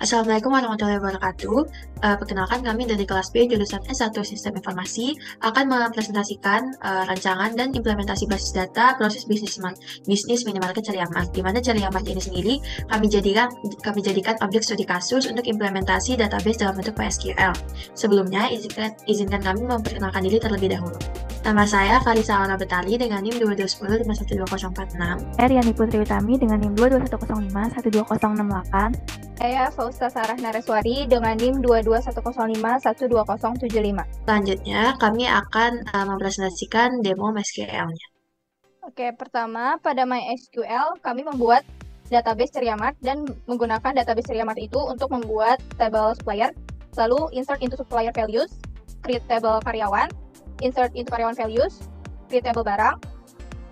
Assalamualaikum warahmatullahi wabarakatuh. Perkenalkan kami dari kelas B jurusan S1 Sistem Informasi akan mempresentasikan rancangan dan implementasi basis data proses bisnis minimarket Ceriamat. Di mana Ceriamat ini sendiri kami jadikan objek studi kasus untuk implementasi database dalam bentuk PSQL. Sebelumnya, izinkan kami memperkenalkan diri terlebih dahulu. Nama saya Farisa Aura Betari dengan NIM 2210512046. Yani Putri Utami dengan NIM 2210512068. Saya Fausta Sarah Nareswari dengan NIM 2210512075. Selanjutnya, kami akan mempresentasikan demo MySQL-nya. Oke, pertama pada MySQL kami membuat database Ceriamat dan menggunakan database Ceriamat itu untuk membuat table supplier, lalu insert into supplier values, create table karyawan, insert into karyawan values, create table barang,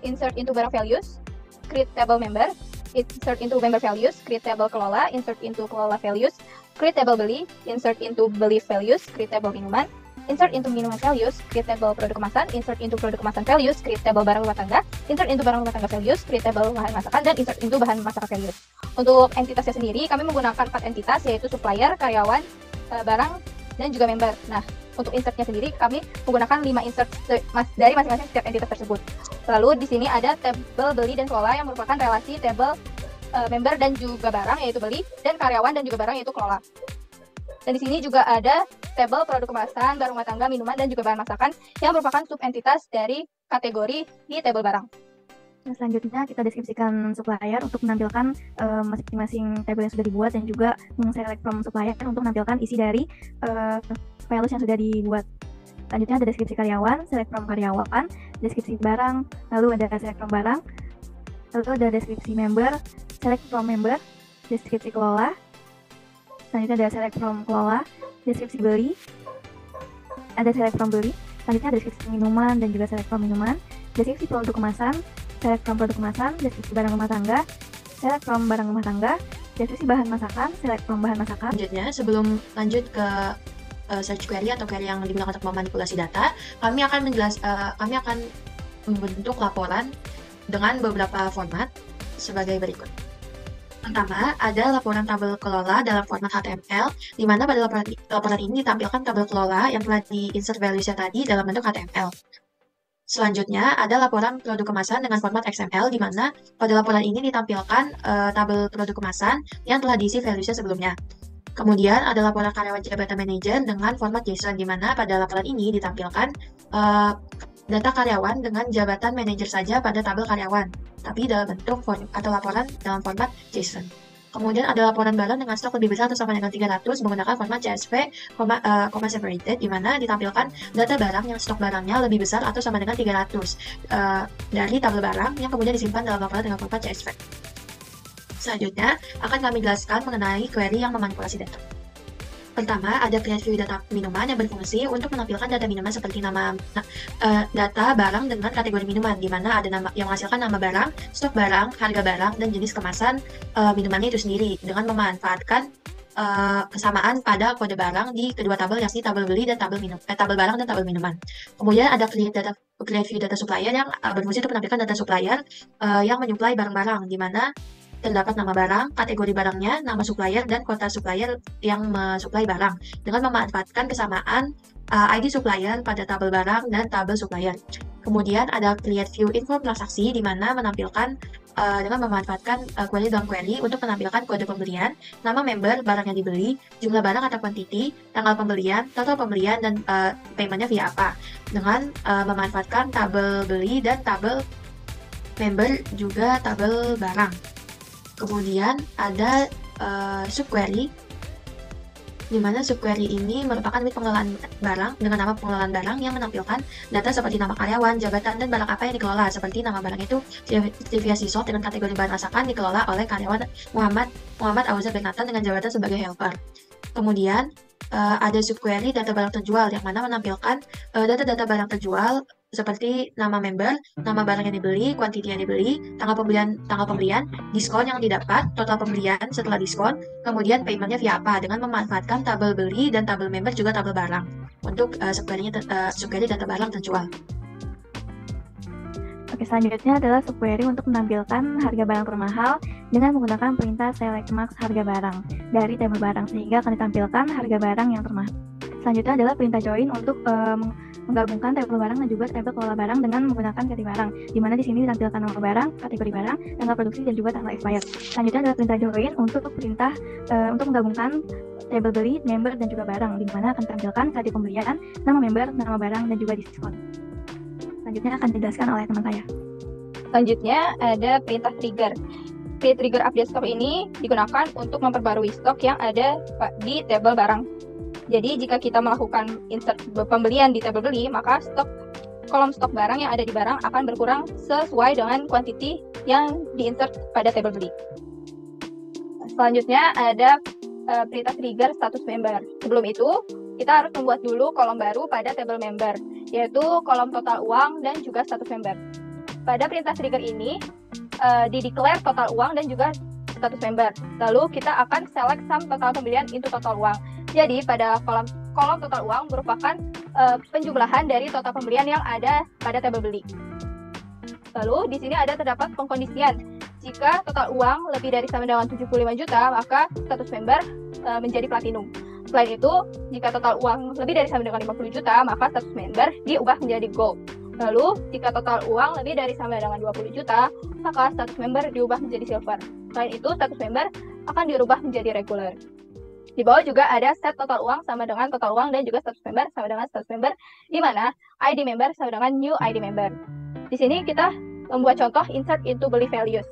insert into barang values, create table member, insert into member values, create table kelola, insert into kelola values, create table beli, insert into beli values, create table minuman, insert into minuman values, create table produk kemasan, insert into produk kemasan values, create table barang rumah tangga, insert into barang rumah tangga values, create table bahan masakan, dan insert into bahan masakan values. Untuk entitasnya sendiri, kami menggunakan 4 entitas, yaitu supplier, karyawan, barang, dan juga member. Nah, untuk insertnya sendiri, kami menggunakan 5 insert dari masing-masing setiap entitas tersebut. Lalu di sini ada table beli dan kelola yang merupakan relasi table member dan juga barang, yaitu beli, dan karyawan dan juga barang, yaitu kelola. Dan di sini juga ada table produk kemasan, barang rumah tangga, minuman, dan juga bahan masakan yang merupakan subentitas dari kategori di table barang. Nah, selanjutnya kita deskripsikan supplier untuk menampilkan masing-masing table yang sudah dibuat dan juga select from supplier untuk menampilkan isi dari values yang sudah dibuat. Selanjutnya ada deskripsi karyawan, select from karyawan, deskripsi barang, lalu ada select from barang, lalu ada deskripsi member, select from member, deskripsi kelola, selanjutnya ada select from kelola, deskripsi beli, ada select from beli, selanjutnya ada deskripsi minuman dan juga select from minuman, deskripsi produk kemasan, select from produk kemasan, deskripsi barang rumah tangga, select from barang rumah tangga, deskripsi bahan masakan, select from bahan masakan. Selanjutnya, sebelum lanjut ke search query atau query yang digunakan untuk memanipulasi data, kami akan membentuk laporan dengan beberapa format sebagai berikut. Pertama, ada laporan tabel kelola dalam format HTML, di mana pada laporan ini ditampilkan tabel kelola yang telah di-insert values-nya tadi dalam bentuk HTML. Selanjutnya, ada laporan produk kemasan dengan format XML, di mana pada laporan ini ditampilkan tabel produk kemasan yang telah diisi values-nya sebelumnya. Kemudian ada laporan karyawan jabatan manajer dengan format JSON, di mana pada laporan ini ditampilkan data karyawan dengan jabatan manajer saja pada tabel karyawan, tapi dalam bentuk atau laporan dalam format JSON. Kemudian ada laporan barang dengan stok lebih besar atau sama dengan 300 menggunakan format CSV, separated, di mana ditampilkan data barang yang stok barangnya lebih besar atau sama dengan 300 dari tabel barang yang kemudian disimpan dalam laporan dengan format CSV. Selanjutnya, akan kami jelaskan mengenai query yang memanipulasi data. Pertama, ada create view data minuman yang berfungsi untuk menampilkan data minuman seperti data barang dengan kategori minuman, di mana ada nama yang menghasilkan nama barang, stok barang, harga barang, dan jenis kemasan minumannya itu sendiri, dengan memanfaatkan kesamaan pada kode barang di kedua tabel, yakni tabel beli dan tabel barang dan tabel minuman. Kemudian ada create view data supplier yang berfungsi untuk menampilkan data supplier yang menyuplai barang-barang, di mana terdapat nama barang, kategori barangnya, nama supplier, dan kota supplier yang mensuplai barang, dengan memanfaatkan kesamaan ID supplier pada tabel barang dan tabel supplier. Kemudian ada create view info transaksi, di mana menampilkan dengan memanfaatkan query dalam query untuk menampilkan kode pembelian, nama member, barang yang dibeli, jumlah barang atau quantity, tanggal pembelian, total pembelian, dan paymentnya via apa, dengan memanfaatkan tabel beli dan tabel member, juga tabel barang. Kemudian ada subquery, di mana subquery ini merupakan unit pengelolaan barang dengan nama pengelolaan barang yang menampilkan data seperti nama karyawan, jabatan, dan barang apa yang dikelola, seperti nama barang itu Trivia Sisop dengan kategori bahan masakan dikelola oleh karyawan Muhammad Auzar bin Nathan dengan jabatan sebagai helper. Kemudian ada subquery data barang terjual, yang mana menampilkan data-data barang terjual seperti nama member, nama barang yang dibeli, kuantiti yang dibeli, tanggal pembelian, diskon yang didapat, total pembelian setelah diskon, kemudian paymentnya via apa, dengan memanfaatkan tabel beli dan tabel member, juga tabel barang untuk subquery data barang terjual. Oke, selanjutnya adalah subquery untuk menampilkan harga barang termahal dengan menggunakan perintah select max harga barang dari tabel barang, sehingga akan ditampilkan harga barang yang termasuk. Selanjutnya adalah perintah join untuk menggabungkan tabel barang dan juga tabel kelola barang dengan menggunakan kategori barang, di mana di sini ditampilkan nama barang, kategori barang, tanggal produksi, dan juga tanggal expired. Selanjutnya adalah perintah join untuk perintah untuk menggabungkan tabel beli, member, dan juga barang, di mana akan ditampilkan kategori pembelian, nama member, nama barang, dan juga diskon. Selanjutnya akan dijelaskan oleh teman saya. Selanjutnya ada perintah trigger. Trigger update stok ini digunakan untuk memperbarui stok yang ada di tabel barang. Jadi jika kita melakukan insert pembelian di tabel beli, maka kolom stok barang yang ada di barang akan berkurang sesuai dengan quantity yang diinsert pada tabel beli. Selanjutnya ada perintah trigger status member. Sebelum itu, kita harus membuat dulu kolom baru pada tabel member, yaitu kolom total uang dan juga status member. Pada perintah trigger ini, di-declare total uang dan juga status member. Lalu kita akan select sum total pembelian into total uang. Jadi pada kolom total uang merupakan penjumlahan dari total pembelian yang ada pada tabel beli. Lalu di sini terdapat pengkondisian. Jika total uang lebih dari sama dengan 75 juta, maka status member menjadi platinum. Selain itu, jika total uang lebih dari sama dengan 50 juta, maka status member diubah menjadi gold. Lalu, jika total uang lebih dari sama dengan 20 juta, maka status member diubah menjadi silver. Selain itu, status member akan dirubah menjadi regular. Di bawah juga ada set total uang sama dengan total uang dan juga status member sama dengan status member, di mana ID member sama dengan new ID member. Di sini kita membuat contoh insert into beli values.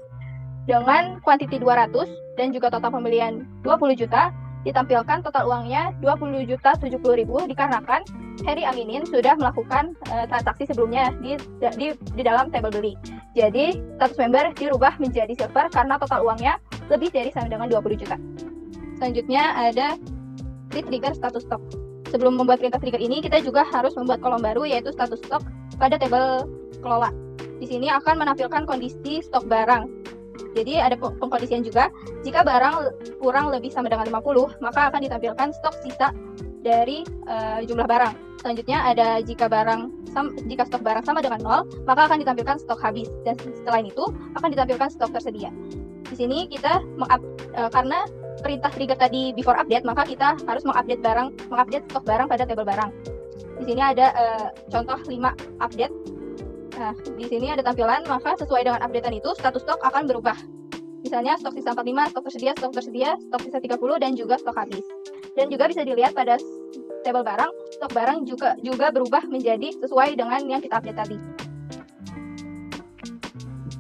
Dengan quantity 200 dan juga total pembelian 20 juta, ditampilkan total uangnya 20.070.000 dikarenakan Heri Aminin sudah melakukan transaksi sebelumnya di dalam tabel beli. Jadi, status member dirubah menjadi silver karena total uangnya lebih dari sama dengan 20 juta. Selanjutnya ada trigger status stock. Sebelum membuat perintah trigger ini, kita juga harus membuat kolom baru yaitu status stock pada tabel kelola. Di sini akan menampilkan kondisi stok barang. Jadi ada pengkondisian juga, jika barang kurang lebih sama dengan 50, maka akan ditampilkan stok sisa dari jumlah barang. Selanjutnya ada jika stok barang sama dengan 0, maka akan ditampilkan stok habis. Dan setelah itu akan ditampilkan stok tersedia. Di sini kita karena perintah trigger tadi before update, maka kita harus mengupdate stok barang pada tabel barang. Di sini ada contoh 5 update. Nah, di sini ada tampilan, maka sesuai dengan updatean itu, status stok akan berubah. Misalnya stok sisa 45, stok tersedia, stok sisa 30, dan juga stok habis. Dan juga bisa dilihat pada tabel barang, stok barang juga berubah menjadi sesuai dengan yang kita update tadi.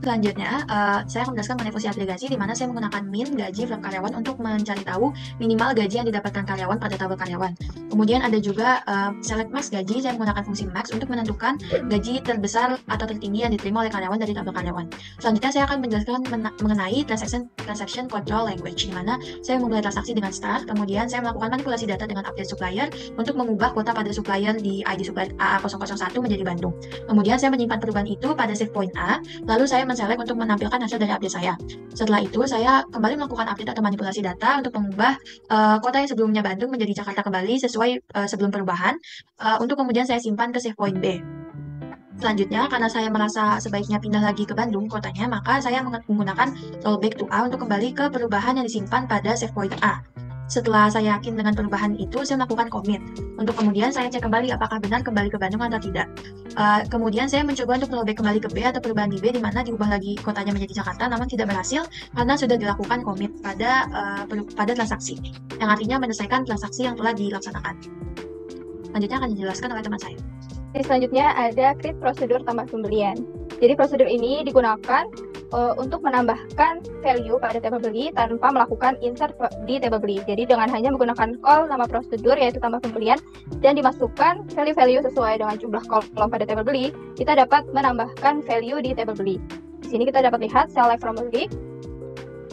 Selanjutnya, saya akan menjelaskan mengenai fungsi agregasi di mana saya menggunakan min gaji from karyawan untuk mencari tahu minimal gaji yang didapatkan karyawan pada tabel karyawan. Kemudian ada juga select max gaji, saya menggunakan fungsi max untuk menentukan gaji terbesar atau tertinggi yang diterima oleh karyawan dari tabel karyawan. Selanjutnya saya akan menjelaskan mengenai transaction control language, di mana saya memulai transaksi dengan start, kemudian saya melakukan manipulasi data dengan update supplier untuk mengubah kuota pada supplier di ID supplier AA001 menjadi Bandung. Kemudian saya menyimpan perubahan itu pada save point A, lalu saya select untuk menampilkan hasil dari update saya. Setelah itu, saya kembali melakukan update atau manipulasi data untuk mengubah kota yang sebelumnya Bandung menjadi Jakarta kembali sesuai sebelum perubahan, untuk kemudian saya simpan ke save point B. Selanjutnya, karena saya merasa sebaiknya pindah lagi ke Bandung kotanya, maka saya menggunakan rollback to A untuk kembali ke perubahan yang disimpan pada save point A. Setelah saya yakin dengan perubahan itu, saya melakukan commit. Untuk kemudian saya cek kembali apakah benar kembali ke Bandung atau tidak. Kemudian saya mencoba untuk rollback kembali ke B atau perubahan di B, di mana diubah lagi kotanya menjadi Jakarta, namun tidak berhasil karena sudah dilakukan commit pada transaksi, yang artinya menyelesaikan transaksi yang telah dilaksanakan. Selanjutnya akan dijelaskan oleh teman saya. Selanjutnya ada create prosedur tambah pembelian. Jadi prosedur ini digunakan untuk menambahkan value pada tabel beli tanpa melakukan insert di tabel beli. Jadi dengan hanya menggunakan call nama prosedur yaitu tambah pembelian dan dimasukkan value-value sesuai dengan jumlah kolom pada tabel beli, kita dapat menambahkan value di tabel beli. Di sini kita dapat lihat select from beli,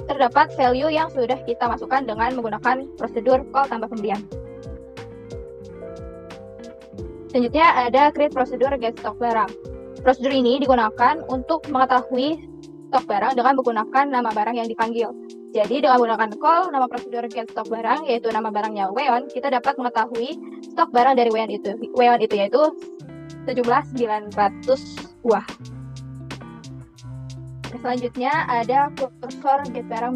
terdapat value yang sudah kita masukkan dengan menggunakan prosedur call tambah pembelian. Selanjutnya ada create prosedur get stock barang. Prosedur ini digunakan untuk mengetahui stok barang dengan menggunakan nama barang yang dipanggil. Jadi dengan menggunakan call nama prosedur get stock barang yaitu nama barangnya Weon, kita dapat mengetahui stok barang dari Weon itu yaitu sejumlah 900 buah. Selanjutnya ada kursor get barang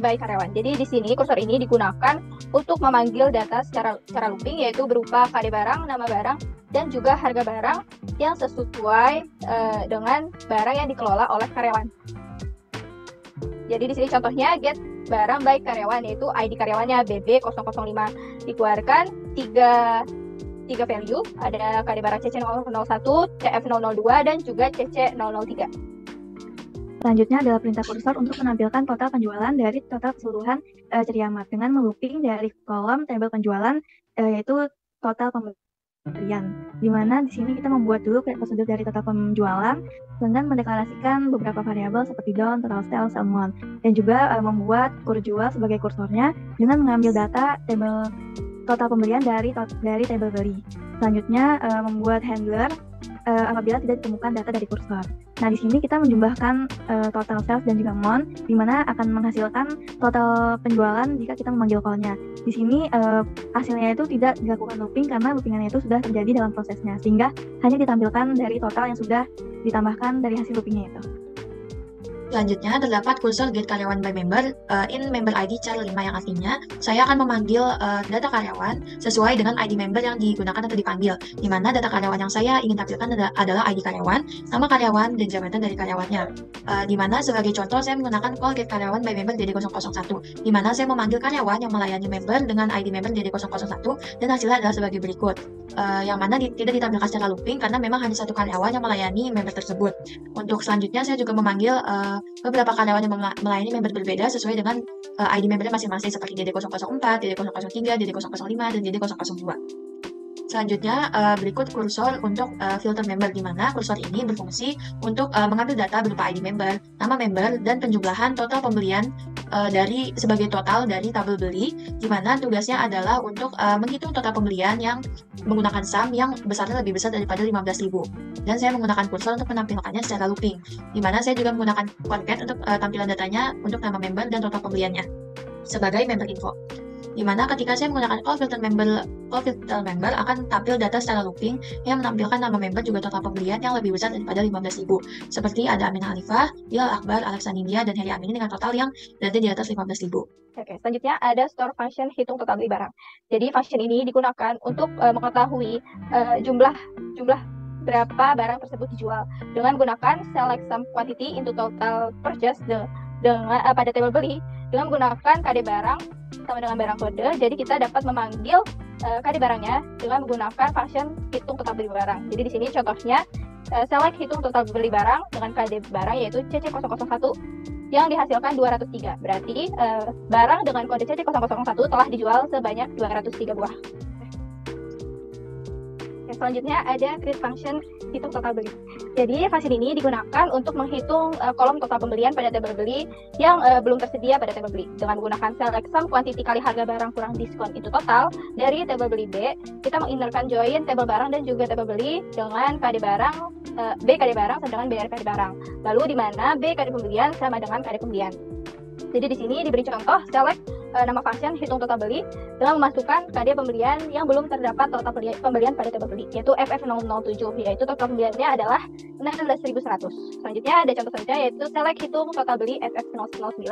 by karyawan. Jadi di sini kursor ini digunakan untuk memanggil data secara looping, yaitu berupa KD barang, nama barang, dan juga harga barang yang sesuai dengan barang yang dikelola oleh karyawan. Jadi di sini contohnya get barang by karyawan, yaitu ID karyawannya BB005. Dikeluarkan tiga value, ada KD barang CC001, CF002, dan juga CC003. Selanjutnya adalah perintah kursor untuk menampilkan total penjualan dari total keseluruhan Ceriamat dengan melooping dari kolom tabel penjualan yaitu total pembelian. Di mana di sini kita membuat dulu prosedur dari total penjualan dengan mendeklarasikan beberapa variabel seperti down, total sales, amount, dan juga membuat jual sebagai kursornya dengan mengambil data tabel total pembelian dari tabel beli. Selanjutnya membuat handler apabila tidak ditemukan data dari kursor. Nah, di sini kita menjumlahkan total sales dan juga amount, di mana akan menghasilkan total penjualan jika kita memanggil call-nya. Di sini hasilnya itu tidak dilakukan looping karena loopingannya itu sudah terjadi dalam prosesnya, sehingga hanya ditampilkan dari total yang sudah ditambahkan dari hasil loopingnya itu. Selanjutnya, terdapat kursor get karyawan by member in member ID char 5 yang artinya saya akan memanggil data karyawan sesuai dengan ID member yang digunakan atau dipanggil, di mana data karyawan yang saya ingin tampilkan adalah ID karyawan, nama karyawan, dan jabatan dari karyawannya. Di mana sebagai contoh saya menggunakan call get karyawan by member DD001, di mana saya memanggil karyawan yang melayani member dengan ID member DD001 dan hasilnya adalah sebagai berikut. Yang mana tidak ditampilkan secara looping karena memang hanya satu karyawan yang melayani member tersebut. Untuk selanjutnya saya juga memanggil beberapa karyawan yang melayani member berbeda sesuai dengan ID membernya masing-masing seperti DD004, DD003, DD005, dan DD002. Selanjutnya berikut kursor untuk filter member, di mana kursor ini berfungsi untuk mengambil data berupa ID member, nama member, dan penjumlahan total pembelian sebagai total dari tabel beli, di mana tugasnya adalah untuk menghitung total pembelian yang menggunakan sum yang besarnya lebih besar daripada 15.000. Dan saya menggunakan kursor untuk menampilkannya secara looping, di mana saya juga menggunakan concat untuk tampilan datanya untuk nama member dan total pembeliannya sebagai member info. Di mana ketika saya menggunakan call filter member akan tampil data secara looping yang menampilkan nama member juga total pembelian yang lebih besar daripada 15.000. Seperti ada Aminah Alifah, Bilal Akbar, Alexa Nindya, dan Heri Amini dengan total yang berada di atas 15.000. Oke, selanjutnya ada store function hitung total beli barang. Jadi function ini digunakan untuk mengetahui jumlah berapa barang tersebut dijual dengan menggunakan select sum quantity into total purchase pada tabel beli dengan menggunakan KD barang sama dengan barang kode. Jadi kita dapat memanggil KD barangnya dengan menggunakan function hitung total beli barang. Jadi di sini contohnya select hitung total beli barang dengan KD barang yaitu CC001 yang dihasilkan 203. Berarti barang dengan kode CC001 telah dijual sebanyak 203 buah. Selanjutnya ada create function hitung total beli. Jadi function ini digunakan untuk menghitung kolom total pembelian pada tabel beli yang belum tersedia pada tabel beli. Dengan menggunakan select sum quantity kali harga barang kurang diskon itu total dari tabel beli B, kita menginterkan join tabel barang dan juga tabel beli dengan KD barang B KD barang sama dengan BR KD barang. Lalu di mana B KD pembelian sama dengan KD pembelian. Jadi di sini diberi contoh select nama function hitung total beli dengan memasukkan KD pembelian yang belum terdapat total pembelian pada tabel beli, yaitu FF007, yaitu total pembeliannya adalah 16.100. Selanjutnya ada contoh selanjutnya yaitu select hitung total beli FF009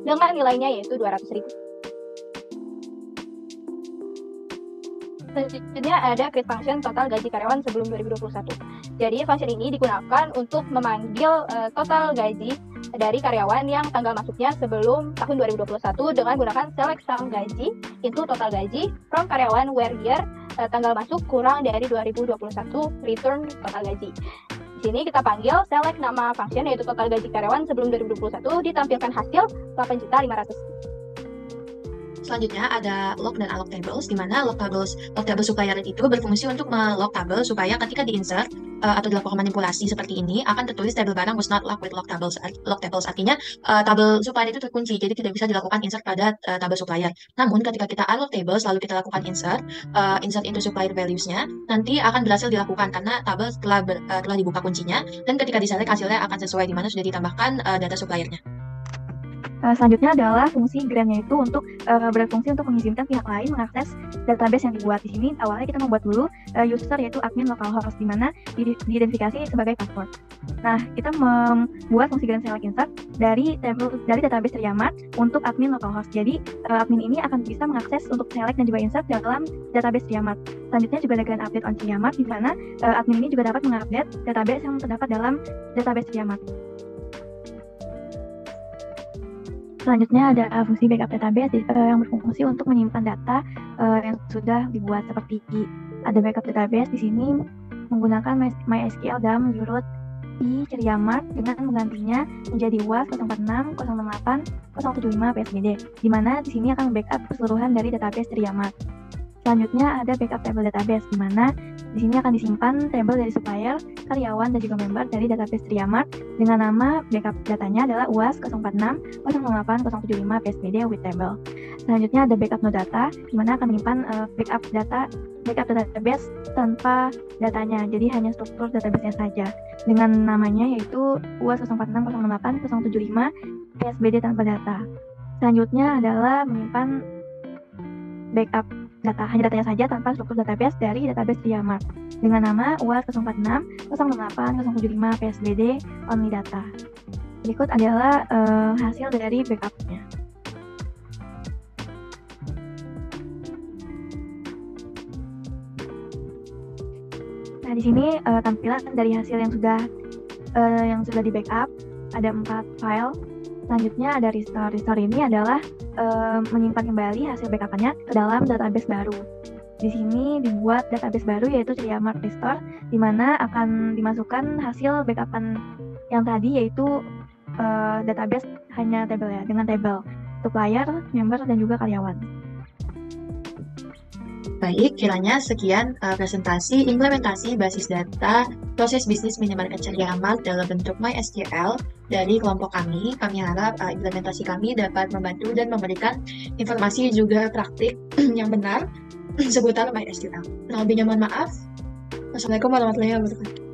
dengan nilainya yaitu 200.000. Selanjutnya ada create function total gaji karyawan sebelum 2021. Jadi function ini digunakan untuk memanggil total gaji dari karyawan yang tanggal masuknya sebelum tahun 2021 dengan menggunakan select sum gaji into total gaji from karyawan where year tanggal masuk kurang dari 2021 return total gaji. Di sini kita panggil select nama function yaitu total gaji karyawan sebelum 2021 ditampilkan hasil 8.500.000. Selanjutnya ada log dan unlock tables, di mana log table supplier itu berfungsi untuk melog tabel supaya ketika diinsert atau dilakukan manipulasi seperti ini akan tertulis table barang was not locked with log tables. Artinya tabel supplier itu terkunci, jadi tidak bisa dilakukan insert pada tabel supplier. Namun ketika kita unlock tables lalu kita lakukan insert into supplier values-nya, nanti akan berhasil dilakukan karena tabel telah dibuka kuncinya dan ketika diselect hasilnya akan sesuai di mana sudah ditambahkan data suppliernya. Selanjutnya adalah fungsi grant, yaitu untuk berfungsi untuk mengizinkan pihak lain mengakses database yang dibuat. Di sini awalnya kita membuat dulu user, yaitu admin localhost, di mana diidentifikasi sebagai password. Nah, kita membuat fungsi grant select insert dari database Triamart untuk admin localhost. Jadi admin ini akan bisa mengakses untuk select dan juga insert dalam database Triamart. Selanjutnya juga ada grant update on Triamart, di mana admin ini juga dapat mengupdate database yang terdapat dalam database Triamart. Selanjutnya ada fungsi backup database yang berfungsi untuk menyimpan data yang sudah dibuat, seperti ada backup database di sini menggunakan MySQL dalam root di Triamart dengan menggantinya menjadi UAS 046, 068, 075 PSBD, di mana di sini akan backup keseluruhan dari database Triamart. Selanjutnya ada backup table database, di mana di sini akan disimpan tabel dari supplier, karyawan, dan juga member dari database Triamart dengan nama backup datanya adalah UAS 046, 008, 075 PSBD with table. Selanjutnya ada backup no data, di mana akan menyimpan backup database tanpa datanya, jadi hanya struktur database-nya saja dengan namanya yaitu UAS 046, 008, 075 PSBD tanpa data. Selanjutnya adalah menyimpan backup data, hanya datanya saja tanpa struktur database dari database Triamart dengan nama UAS 046, 008, 075 PSBD only data. Berikut adalah hasil dari backupnya. Nah, di sini tampilan dari hasil yang sudah di backup ada 4 file. Selanjutnya ada restore. Restore ini adalah menyimpan kembali hasil backup-nya ke dalam database baru. Di sini dibuat database baru yaitu Triamart Restore, di mana akan dimasukkan hasil backupan yang tadi, yaitu database hanya tabel ya, dengan tabel supplier, member, dan juga karyawan. Baik, kiranya sekian presentasi implementasi basis data proses bisnis minimarket Triamart dalam bentuk MySQL dari kelompok kami. Kami harap implementasi kami dapat membantu dan memberikan informasi juga praktik yang benar seputar MySQL. Kurang lebihnya mohon maaf. Wassalamualaikum warahmatullahi wabarakatuh.